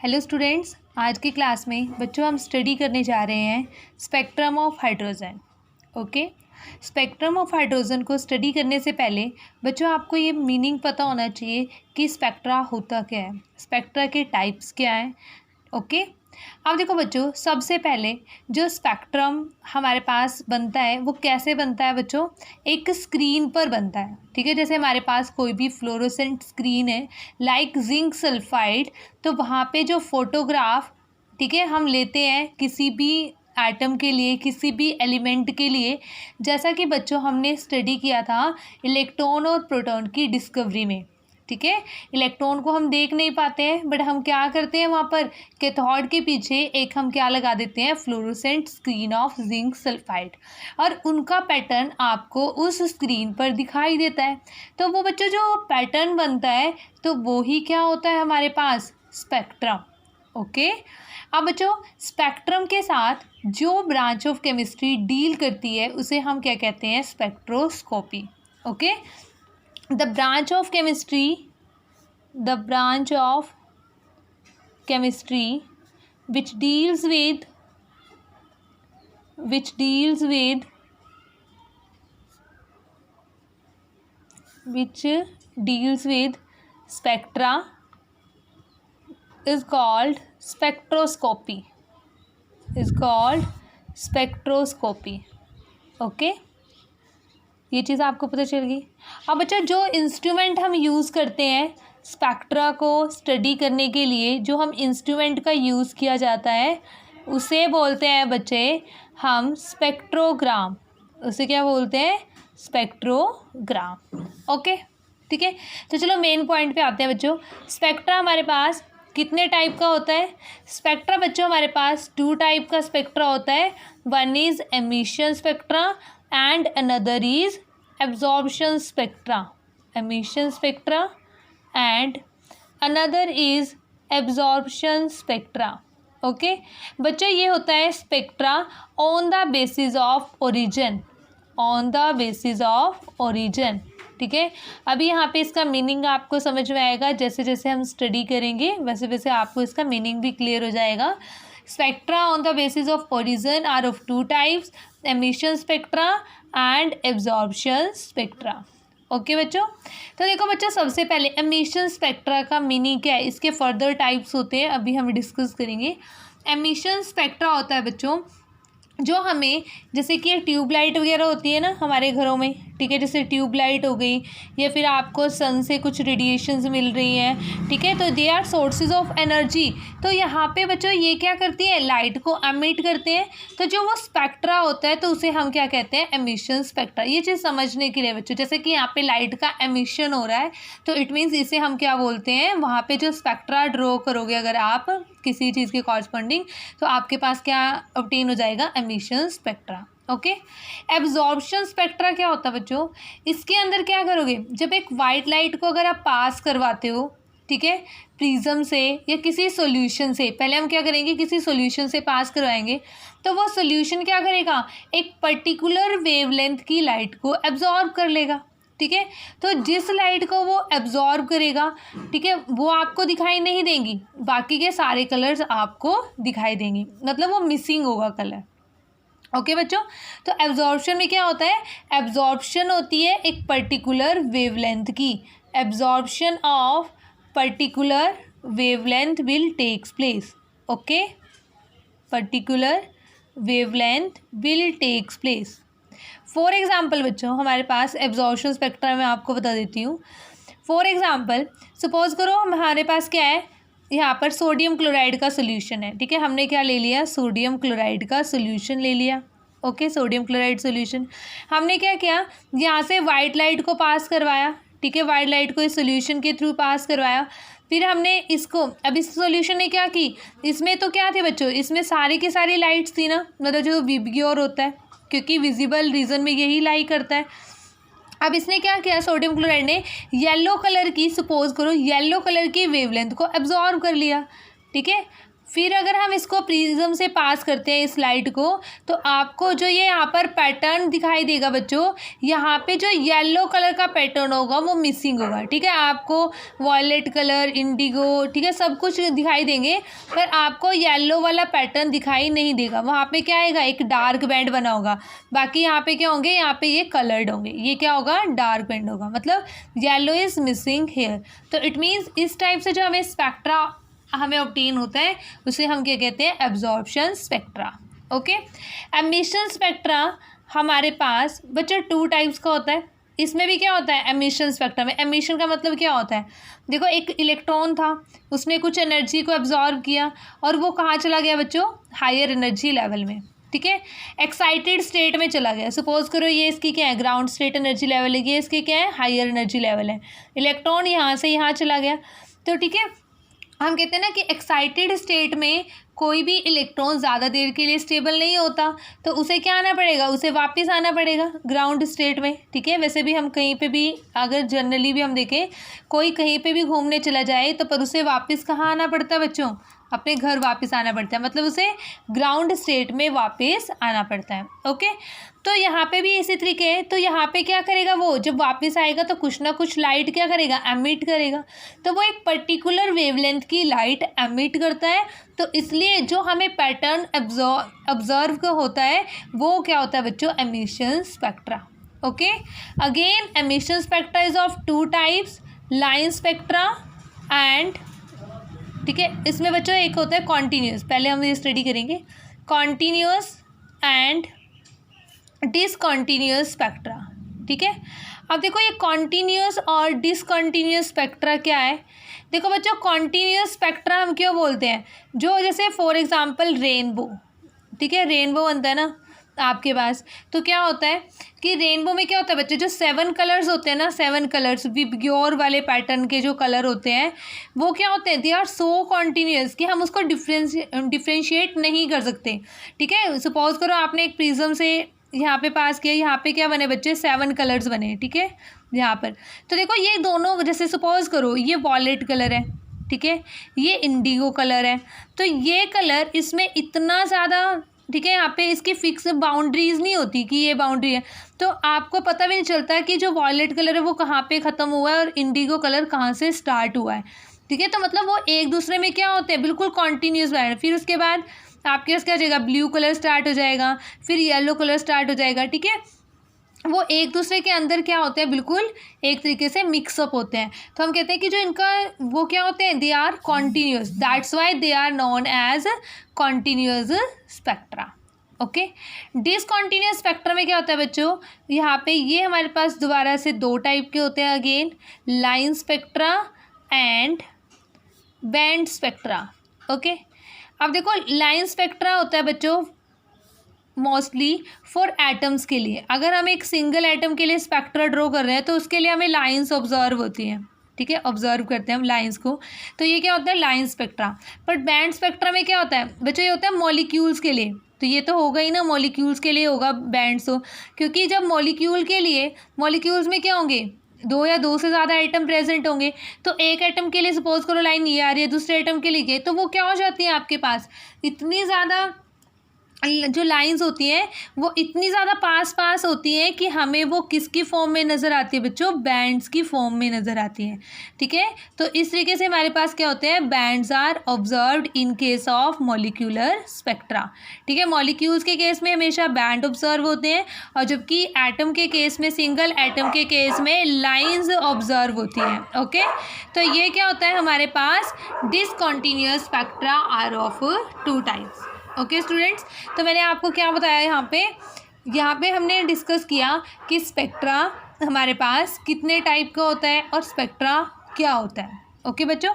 Hello students, आज की class में बच्चों हम स्टडी करने जा रहे हैं spectrum of hydrogen. Okay, spectrum of hydrogen को स्टडी करने से पहले बच्चों आपको ये मीनिंग पता होना चाहिए कि स्पेक्ट्रा होता क्या है, स्पेक्ट्रा के टाइप्स क्या हैं। ओके, अब देखो बच्चों, सबसे पहले जो स्पेक्ट्रम हमारे पास बनता है वो कैसे बनता है बच्चों, एक स्क्रीन पर बनता है। ठीक है, जैसे हमारे पास कोई भी फ्लोरोसेंट स्क्रीन है लाइक जिंक सल्फाइड, तो वहाँ पे जो फोटोग्राफ, ठीक है, हम लेते हैं किसी भी एटम के लिए, किसी भी एलिमेंट के लिए, जैसा कि बच्चों हमने स्टडी किया था इलेक्ट्रॉन और प्रोटॉन की डिस्कवरी में। ठीक है, इलेक्ट्रॉन को हम देख नहीं पाते हैं, बट हम क्या करते हैं, वहाँ पर कैथोड के पीछे एक हम क्या लगा देते हैं, fluorescent screen of zinc sulphide, और उनका पैटर्न आपको उस स्क्रीन पर दिखाई देता है। तो वो बच्चों जो पैटर्न बनता है तो वो ही क्या होता है हमारे पास, स्पेक्ट्रम। ओके, अब बच्चों स्पेक्ट्रम के साथ जो ब्रांच ऑफ केमिस्ट्री डील करती है उसे हम क्या कहते हैं, spectroscopy. Okay, the branch of chemistry which deals with spectra is called spectroscopy। Okay, ये चीज़ आपको पता चल गई। अब बच्चा जो इंस्ट्रूमेंट हम यूज़ करते हैं स्पेक्ट्रा को स्टडी करने के लिए, जो हम इंस्ट्रूमेंट का यूज़ किया जाता है उसे बोलते हैं बच्चे हम स्पेक्ट्रोग्राम। उसे क्या बोलते हैं, स्पेक्ट्रोग्राम। ओके, ठीक है, तो चलो मेन पॉइंट पे आते हैं बच्चों। स्पेक्ट्रा हमारे पास कितने टाइप का होता है, स्पेक्ट्रा बच्चों हमारे पास 2 टाइप का स्पेक्ट्रा होता है। One is emission spectra and another is absorption spectra, emission spectra and another is absorption spectra। Okay बच्चों, ये होता है spectra on the basis of origin. ठीक है, अभी यहाँ पे इसका मीनिंग आपको समझ में आएगा, जैसे जैसे हम स्टडी करेंगे वैसे वैसे आपको इसका मीनिंग भी क्लियर हो जाएगा। Spectra on the basis of origin are of 2 types, emission spectra and absorption spectra. Okay बच्चों, तो देखो बच्चों सबसे पहले एमिशन स्पेक्ट्रा का मीनिंग क्या है, इसके फर्दर टाइप्स होते हैं, अभी हम डिस्कस करेंगे। एमिशन स्पेक्ट्रा होता है बच्चों जो हमें, जैसे कि ट्यूबलाइट वगैरह होती है ना हमारे घरों में, ठीक है, जैसे ट्यूबलाइट हो गई या फिर आपको सन से कुछ रेडिएशंस मिल रही हैं, ठीक है, तो they are sources of energy. तो यहाँ पे बच्चों ये क्या करती है, लाइट को एमिट करते हैं, तो जो वो स्पेक्ट्रा होता है तो उसे हम क्या कहते हैं, एमिशन स्पेक्ट्रा। ये चीज़ समझने के लिए बच्चों, जैसे कि यहाँ पे लाइट का एमिशन हो रहा है तो इट मीन्स इसे हम क्या बोलते हैं, वहाँ पे जो स्पेक्ट्रा ड्रॉ करोगे अगर आप किसी चीज़ के कॉरस्पॉन्डिंग, तो आपके पास क्या ऑब्टेन हो जाएगा, emission spectra. Okay, absorption spectra क्या होता है बच्चों, इसके अंदर क्या करोगे, जब एक वाइट लाइट को अगर आप पास करवाते हो, ठीक है, प्रिज्म से या किसी सॉल्यूशन से, पहले हम क्या करेंगे, किसी सॉल्यूशन से पास करवाएंगे, तो वो सॉल्यूशन क्या करेगा, एक पर्टिकुलर वेवलेंथ की लाइट को एब्जॉर्ब कर लेगा। ठीक है, तो जिस लाइट को वो एब्जॉर्ब करेगा, ठीक है, वो आपको दिखाई नहीं देंगी, बाकी के सारे कलर्स आपको दिखाई देंगी, मतलब वो मिसिंग होगा कलर। ओके बच्चों, तो एब्जॉर्प्शन में क्या होता है, एब्जॉर्प्शन होती है एक पर्टिकुलर वेवलेंथ की, absorption of particular wavelength will takes place. Okay, particular wavelength will takes place. For example बच्चों हमारे पास एब्जॉर्प्शन स्पेक्ट्रा में आपको बता देती हूँ। फॉर एग्जाम्पल सपोज करो हमारे पास क्या है, यहाँ पर सोडियम क्लोराइड का सोल्यूशन है। ठीक है, हमने क्या ले लिया, सोडियम क्लोराइड का सोल्यूशन ले लिया। ओके, सोडियम क्लोराइड सोल्यूशन हमने क्या किया, यहाँ से वाइट लाइट को पास करवाया। ठीक है, वाइट लाइट को इस सोल्यूशन के थ्रू पास करवाया, फिर हमने इसको, अब इस सोल्यूशन ने क्या की, इसमें तो क्या थे बच्चों, इसमें सारी की सारी लाइट्स थी ना, मतलब जो विबग्योर होता है, क्योंकि विजिबल रीजन में यही लाई करता है। अब इसने क्या किया, सोडियम क्लोराइड ने येलो कलर की, सपोज करो येलो कलर की वेवलेंथ को एब्जॉर्ब कर लिया। ठीक है, फिर अगर हम इसको प्रिज्म से पास करते हैं इस लाइट को, तो आपको जो ये यहाँ पर पैटर्न दिखाई देगा बच्चों, यहाँ पे जो येलो कलर का पैटर्न होगा वो मिसिंग होगा, ठीक है। आपको वॉयलेट कलर, इंडिगो, ठीक है, सब कुछ दिखाई देंगे, पर आपको येलो वाला पैटर्न दिखाई नहीं देगा। वहाँ पे क्या आएगा, एक डार्क बैंड बना होगा, बाकी यहाँ पे क्या होंगे, यहाँ पे ये कलर्ड होंगे, ये क्या होगा, डार्क बैंड होगा, मतलब येलो इज मिसिंग हेयर। तो इट मीन्स इस टाइप से जो हमें स्पेक्ट्रा हमें ऑब्टेन होता है उसे हम क्या कहते हैं, absorption spectra. Okay, emission spectra हमारे पास बच्चों 2 टाइप्स का होता है। इसमें भी क्या होता है, एमिशन स्पेक्ट्रा में, एमिशन का मतलब क्या होता है, देखो एक इलेक्ट्रॉन था, उसने कुछ एनर्जी को एब्जॉर्ब किया और वो कहाँ चला गया बच्चों, हायर एनर्जी लेवल में, ठीक है, एक्साइटेड स्टेट में चला गया। सपोज करो ये इसकी क्या है, ग्राउंड स्टेट एनर्जी लेवल है, ये इसके क्या है, हायर एनर्जी लेवल है। इलेक्ट्रॉन यहाँ से यहाँ चला गया, तो ठीक है, हम कहते हैं ना कि एक्साइटेड स्टेट में कोई भी इलेक्ट्रॉन ज़्यादा देर के लिए स्टेबल नहीं होता, तो उसे क्या आना पड़ेगा, उसे वापस आना पड़ेगा ग्राउंड स्टेट में, ठीक है। वैसे भी हम कहीं पे भी अगर जनरली भी हम देखें, कोई कहीं पे भी घूमने चला जाए तो पर उसे वापस कहाँ आना पड़ता है बच्चों, अपने घर वापस आना पड़ता है, मतलब उसे ग्राउंड स्टेट में वापस आना पड़ता है। ओके, तो यहाँ पे भी इसी तरीके है। तो यहाँ पे क्या करेगा, वो जब वापस आएगा तो कुछ ना कुछ लाइट क्या करेगा, एमिट करेगा, तो वो एक पर्टिकुलर वेवलेंथ की लाइट एमिट करता है। तो इसलिए जो हमें पैटर्न ऑब्जर्व का होता है वो क्या होता है बच्चों, emission spectra. Okay, again emission spectra is of 2 types, line spectra and, ठीक है, इसमें बच्चों एक होता है कॉन्टीन्यूस, पहले हम ये स्टडी करेंगे, कॉन्टीन्यूस एंड डिसकॉन्टीन्यूस स्पेक्ट्रा, ठीक है। अब देखो ये कॉन्टीन्यूस और डिसकॉन्टीन्यूस स्पेक्ट्रा क्या है। देखो बच्चों, कॉन्टीन्यूस स्पेक्ट्रा हम क्यों बोलते हैं, जो जैसे फॉर एग्जांपल रेनबो, ठीक है, रेनबो बनता है ना आपके पास, तो क्या होता है कि रेनबो में क्या होता है बच्चों, जो 7 कलर्स होते हैं ना, 7 कलर्स विबग्योर वाले पैटर्न के जो कलर होते हैं वो क्या होते हैं, दे आर सो कॉन्टीन्यूस कि हम उसको डिफ्रेंशिएट नहीं कर सकते, ठीक है। सपोज करो आपने एक प्रिज्म से यहाँ पे पास किया, यहाँ पे क्या बने बच्चे, 7 कलर्स बने, ठीक है, यहाँ पर। तो देखो ये दोनों, जैसे सपोज करो ये वॉयलेट कलर है, ठीक है, ये इंडिगो कलर है, तो ये कलर इसमें इतना ज़्यादा, ठीक है, यहाँ पे इसकी फिक्स बाउंड्रीज नहीं होती कि ये बाउंड्री है, तो आपको पता भी नहीं चलता कि जो वॉयलेट कलर है वो कहाँ पे ख़त्म हुआ है और इंडिगो कलर कहाँ से स्टार्ट हुआ है, ठीक है। तो मतलब वो एक दूसरे में क्या होते हैं, बिल्कुल कॉन्टीन्यूस है। फिर उसके बाद आपके पास क्या हो जाएगा, ब्लू कलर स्टार्ट हो जाएगा, फिर येलो कलर स्टार्ट हो जाएगा, ठीक है। वो एक दूसरे के अंदर क्या होते हैं, बिल्कुल एक तरीके से मिक्सअप होते हैं। तो हम कहते हैं कि जो इनका वो क्या होते हैं, they are continuous, that's why they are known as continuous spectra. Okay, discontinuous spectra में क्या होता है बच्चों, यहाँ पे ये हमारे पास दोबारा से 2 टाइप के होते हैं, again line spectra and band spectra. Okay, अब देखो लाइन स्पेक्ट्रा होता है बच्चों मोस्टली फॉर एटम्स के लिए। अगर हम एक सिंगल एटम के लिए स्पेक्ट्रा ड्रॉ कर रहे हैं तो उसके लिए हमें लाइंस ऑब्जर्व होती हैं, ठीक है, ऑब्जर्व करते हैं हम लाइंस को, तो ये क्या होता है, line spectra. But band spectra में क्या होता है बच्चों, ये होता है मॉलिक्यूल्स के लिए, तो ये तो होगा ही ना, मॉलिक्यूल्स के लिए होगा बैंड्स हो, क्योंकि जब मॉलिक्यूल के लिए, मॉलिक्यूल्स में क्या होंगे, 2 या 2 से ज़्यादा आइटम प्रेजेंट होंगे, तो एक आइटम के लिए सपोज करो लाइन ये आ रही है, दूसरे आइटम के लिए, तो वो क्या हो जाती है, आपके पास इतनी ज़्यादा जो लाइंस होती हैं वो इतनी ज़्यादा पास होती हैं कि हमें वो किसकी फॉर्म में नज़र आती है बच्चों, बैंड्स की फॉर्म में नज़र आती हैं, ठीक है। तो इस तरीके से हमारे पास क्या होते हैं, bands are observed in case of molecular spectra, ठीक है। मॉलिक्यूल्स के केस में हमेशा बैंड ऑब्जर्व होते हैं, और जबकि एटम के केस में, सिंगल एटम के केस में लाइंस ऑब्जर्व होती हैं। ओके, तो ये क्या होता है हमारे पास, discontinuous spectra are of 2 types. Okay students, तो मैंने आपको क्या बताया, यहाँ पे हमने डिस्कस किया कि स्पेक्ट्रा हमारे पास कितने टाइप का होता है और स्पेक्ट्रा क्या होता है। ओके बच्चों,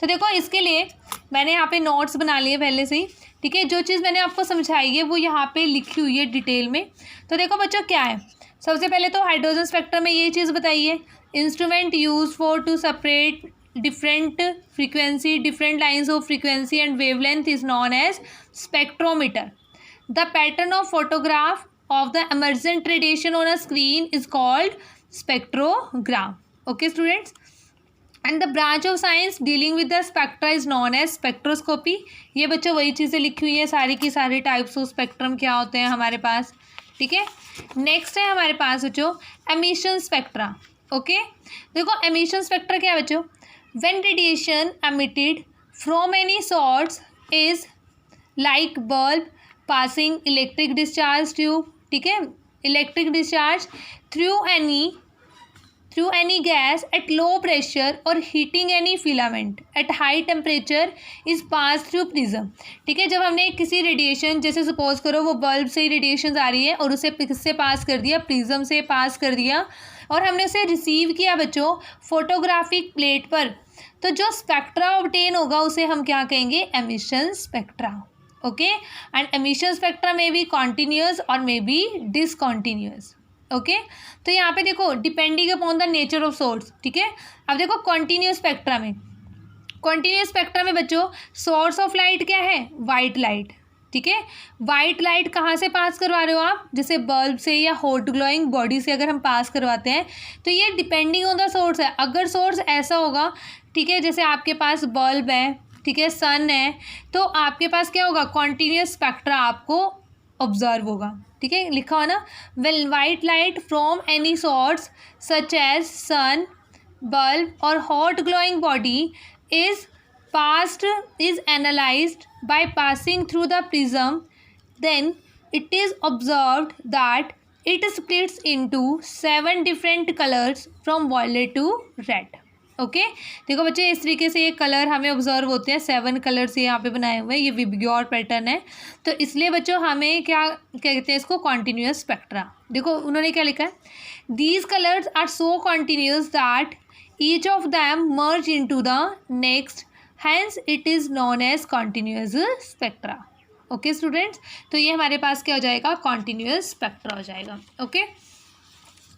तो देखो इसके लिए मैंने यहाँ पे नोट्स बना लिए पहले से ही, ठीक है। जो चीज़ मैंने आपको समझाई है वो यहाँ पे लिखी हुई है डिटेल में। तो देखो बच्चों क्या है, सबसे पहले तो हाइड्रोजन स्पेक्ट्रम में ये चीज़ बताइए, instrument use for to separate different frequency, different lines of frequency and wavelength is known as spectrometer. The pattern of photograph of the emergent radiation on a screen is called spectrogram. Okay students, and the branch of science dealing with the spectra is known as spectroscopy. ये बच्चों वही चीज़ें लिखी हुई हैं सारी की सारी, टाइप्स ऑफ स्पेक्ट्रम क्या होते हैं हमारे पास, ठीक है। नेक्स्ट है हमारे पास बच्चों एमिशन स्पेक्ट्रा। ओके, देखो एमिशन स्पेक्ट्रा क्या है बच्चों, when radiation emitted from any source is like bulb passing electric discharge tube, ठीक है, electric discharge through any gas at low pressure or heating any filament at high temperature is passed through prism, ठीक है। जब हमने किसी radiation, जैसे suppose करो वो बल्ब से ही रेडिएशन आ रही है और उसे किससे पास कर दिया, प्रिज्म से पास कर दिया, और हमने उसे रिसीव किया बच्चों फोटोग्राफिक प्लेट पर, तो जो स्पेक्ट्रा ऑब्टेन होगा उसे हम क्या कहेंगे, emission spectra. Okay, and emission spectra में बी कॉन्टिन्यूस और मे बी डिसकॉन्टिन्यूस। ओके, तो यहाँ पे देखो depending upon the nature of source, ठीक है। अब देखो कॉन्टिन्यूस स्पेक्ट्रा में, कॉन्टिन्यूस स्पेक्ट्रा में बच्चों सोर्स ऑफ लाइट क्या है, वाइट लाइट, ठीक है। वाइट लाइट कहाँ से पास करवा रहे हो आप, जैसे बल्ब से या हॉट ग्लोइंग बॉडी से अगर हम पास करवाते हैं तो ये डिपेंडिंग ऑन द सोर्स है। अगर सोर्स ऐसा होगा, ठीक है, जैसे आपके पास बल्ब है, ठीक है, सन है, तो आपके पास क्या होगा, कॉन्टिन्यूस स्पेक्ट्रा आपको ऑब्जर्व होगा, ठीक है, लिखा हो ना, well white light from any source such as sun, bulb और hot glowing body is analyzed by passing through the prism, then it is observed that it splits into 7 different colors from violet to red। Okay, देखो बच्चे इस तरीके से ये colour हमें observe होते हैं, 7 कलर्स यहाँ पे बनाए हुए हैं, ये विबग्योर पैटर्न है, तो इसलिए बच्चों हमें क्या कहते हैं इसको, कॉन्टिन्यूस स्पेक्ट्रा। देखो उन्होंने क्या लिखा है, these colours are so continuous that each of them merge into the next, hence it is known as continuous spectra. Okay students, तो ये हमारे पास क्या हो जाएगा, कॉन्टिन्यूस स्पेक्ट्रा हो जाएगा। ओके,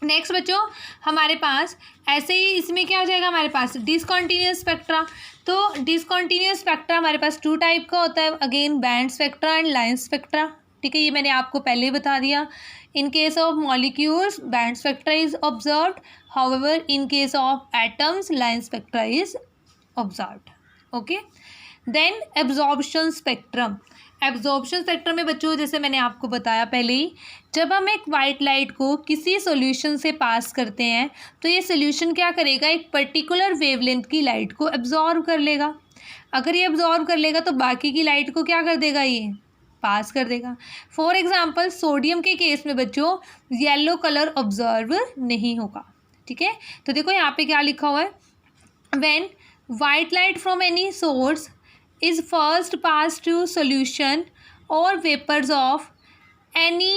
नेक्स्ट बच्चों हमारे पास ऐसे ही इसमें क्या हो जाएगा, हमारे पास डिसकॉन्टिन्यूस स्पेक्ट्रा। तो डिसकॉन्टिन्यूस स्पेक्ट्रा हमारे पास 2 टाइप का होता है, again band spectra and line spectra, ठीक है, ये मैंने आपको पहले ही बता दिया। In case of molecules band spectra is observed, however in case of atoms line spectra is observed. Okay, then absorption spectrum. Absorption spectrum में बच्चों जैसे मैंने आपको बताया पहले ही, जब हम एक वाइट लाइट को किसी सॉल्यूशन से पास करते हैं तो ये सॉल्यूशन क्या करेगा, एक पर्टिकुलर वेवलेंथ की लाइट को एब्जॉर्व कर लेगा। अगर ये एब्जॉर्व कर लेगा तो बाकी की लाइट को क्या कर देगा, ये पास कर देगा। फॉर एग्जांपल सोडियम के केस में बच्चों येलो कलर ऑब्जर्व नहीं होगा, ठीक है। तो देखो यहाँ पे क्या लिखा हुआ है, when white light from any source is first passed through solution or vapors of any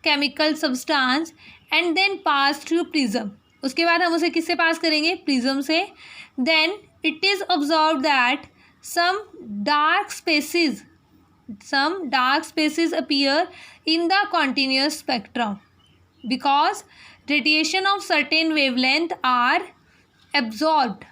chemical substance and then passed through prism, उसके बाद हम उसे किससे पास करेंगे, प्रिज्म से, then it is observed that some dark spaces appear in the continuous spectrum because radiation of certain wavelength are absorbed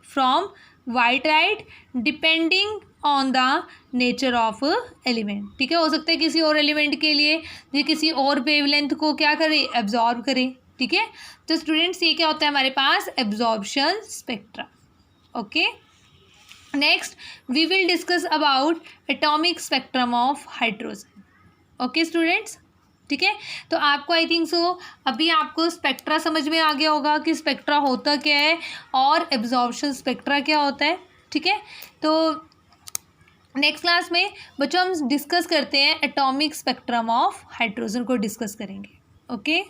from white light depending on the nature of element, ठीक है। हो सकता है किसी और एलिमेंट के लिए ये किसी और वेवलेंथ को क्या करे, एब्जॉर्ब करे, ठीक है। तो स्टूडेंट्स ये क्या होता है हमारे पास, absorption spectra. Okay, next we will discuss about atomic spectrum of hydrogen. Okay students, ठीक है। तो आपको आई थिंक सो अभी आपको स्पेक्ट्रा समझ में आ गया होगा कि स्पेक्ट्रा होता क्या है और एब्जॉर्प्शन स्पेक्ट्रा क्या होता है, ठीक है। तो नेक्स्ट क्लास में बच्चों हम डिस्कस करते हैं एटॉमिक स्पेक्ट्रम ऑफ हाइड्रोजन को डिस्कस करेंगे। ओके।